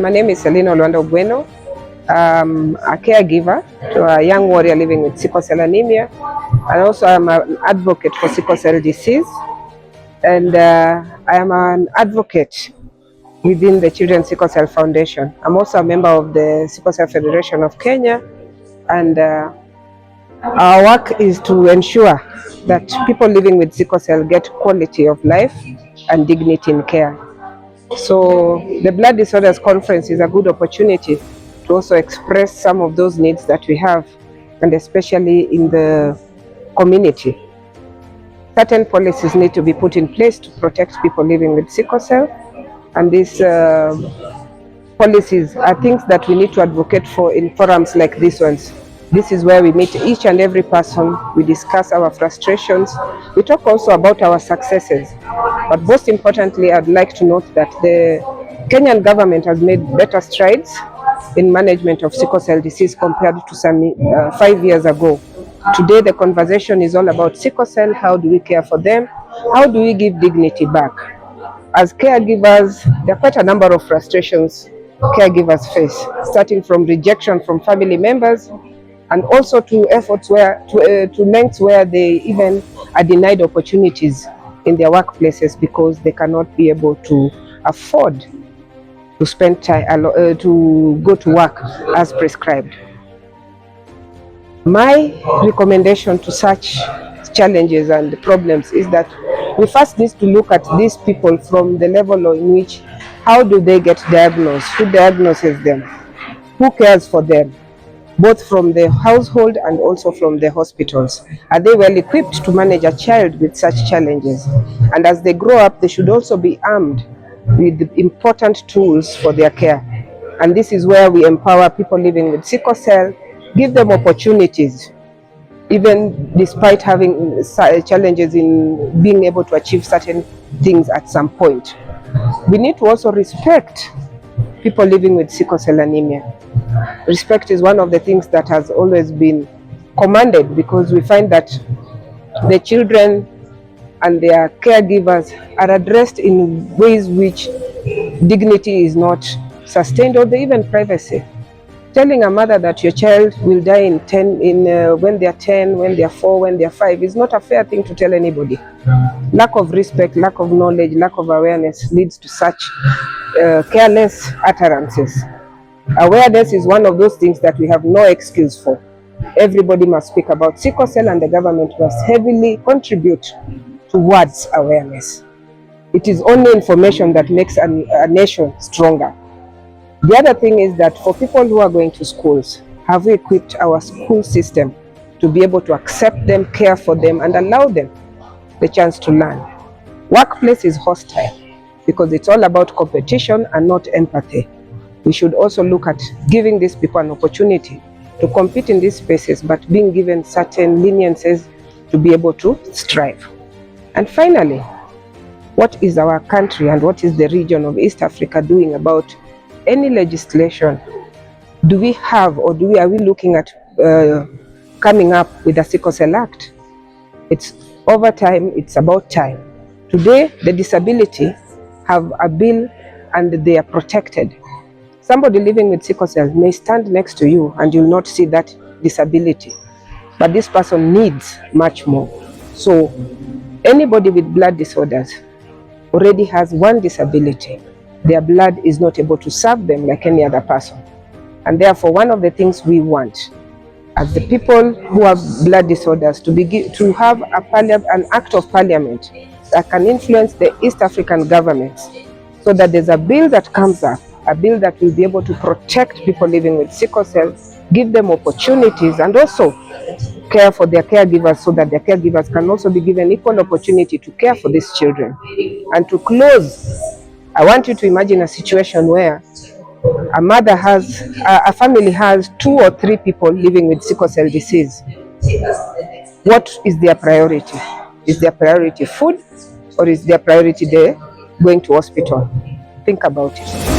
My name is Selina Olwando Bueno. I'm a caregiver to a young warrior living with sickle cell anemia, and also I'm an advocate for sickle cell disease, and I am an advocate within the Children's Sickle Cell Foundation. I'm also a member of the Sickle Cell Federation of Kenya, and our work is to ensure that people living with sickle cell get quality of life and dignity in care. So the Blood Disorders Conference is a good opportunity to also express some of those needs that we have, and especially in the community. Certain policies need to be put in place to protect people living with sickle cell, and these policies are things that we need to advocate for in forums like these ones. This is where we meet each and every person, we discuss our frustrations, we talk also about our successes. But most importantly, I'd like to note that the Kenyan government has made better strides in management of sickle cell disease compared to some 5 years ago. Today, the conversation is all about sickle cell. How do we care for them? How do we give dignity back? As caregivers, there are quite a number of frustrations caregivers face, starting from rejection from family members, and also to efforts where to lengths where they even are denied opportunities in their workplaces because they cannot be able to afford to spend time to go to work as prescribed. My recommendation to such challenges and problems is that we first need to look at these people from the level in which, how do they get diagnosed, who diagnoses them, who cares for them, both from the household and also from the hospitals. Are they well equipped to manage a child with such challenges? And as they grow up, they should also be armed with important tools for their care. And this is where we empower people living with sickle cell, give them opportunities, even despite having challenges in being able to achieve certain things at some point. We need to also respect people living with sickle cell anemia. Respect is one of the things that has always been commanded, because we find that the children and their caregivers are addressed in ways which dignity is not sustained, or even privacy. Telling a mother that your child will die when they are 10, when they are 4, when they are 5 is not a fair thing to tell anybody. Lack of respect, lack of knowledge, lack of awareness leads to such careless utterances. Awareness is one of those things that we have no excuse for. Everybody must speak about sickle cell, and the government must heavily contribute towards awareness. It is only information that makes a nation stronger. The other thing is that for people who are going to schools, have we equipped our school system to be able to accept them, care for them, and allow them the chance to learn? Workplace is hostile because it's all about competition and not empathy. We should also look at giving these people an opportunity to compete in these spaces, but being given certain leniencies to be able to strive. And finally, what is our country and what is the region of East Africa doing about any legislation? Do we have, or are we looking at coming up with a Sickle Cell Act? It's over time, it's about time. Today, the disability have a bill and they are protected. Somebody living with sickle cell may stand next to you and you'll not see that disability, but this person needs much more. So anybody with blood disorders already has one disability. Their blood is not able to serve them like any other person. And therefore, one of the things we want as the people who have blood disorders to have an act of parliament that can influence the East African governments, so that there's a bill that comes up, a bill that will be able to protect people living with sickle cell, give them opportunities, and also care for their caregivers, so that their caregivers can also be given equal opportunity to care for these children. And to close, I want you to imagine a situation where a family has 2 or 3 people living with sickle cell disease. What is their priority? Is their priority food, or is their priority going to hospital? Think about it.